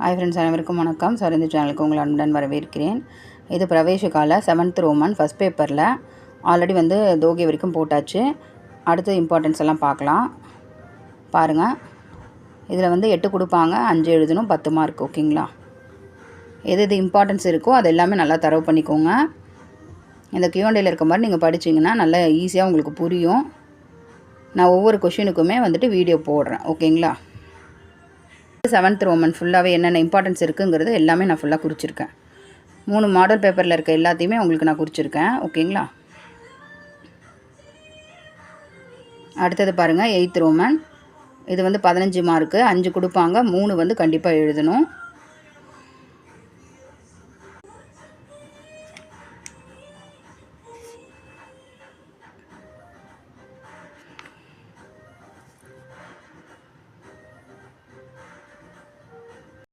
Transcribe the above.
Hi friends, அனைவருக்கும் வணக்கம். இந்த சேனலுக்கு உங்களை அன்புடன் வரவேற்கிறேன். இது பிரவேச கால 7th ரோமன் ஃபஸ்ட் பேப்பரில் ஆல்ரெடி தோகை வரைக்கும் போட்டாச்சு. அடுத்து இம்பார்ட்டன்ஸ் எல்லாம் பார்க்கலாம். பாருங்கள், இதில் 8 கொடுப்பாங்க, 5 எழுதணும், 10 மார்க். ஓகேங்களா? எது இம்பார்ட்டன்ஸ் இருக்கோ அது எல்லாமே நல்லா தரவு பண்ணிக்கோங்க. இந்த Q&Aல இருக்க மாதிரி நீங்கள் படிச்சிங்கன்னா நல்லா ஈஸியாக உங்களுக்கு புரியும். நான் ஒவ்வொரு கொஷினுக்குமே வீடியோ போடுறேன். ஓகேங்களா? 7th ரோமன் ஃபுல்லாகவே என்னென்ன இம்பார்ட்டன்ஸ் இருக்குங்கிறது எல்லாமே நான் ஃபுல்லாக குறிச்சிருக்கேன். 3 மாடல் பேப்பரில் இருக்க எல்லாத்தையுமே உங்களுக்கு நான் குறிச்சிருக்கேன். ஓகேங்களா? அடுத்தது பாருங்கள், 8th ரோமன். இது 15 மார்க்கு, 5 கொடுப்பாங்க, 3 கண்டிப்பாக எழுதணும்.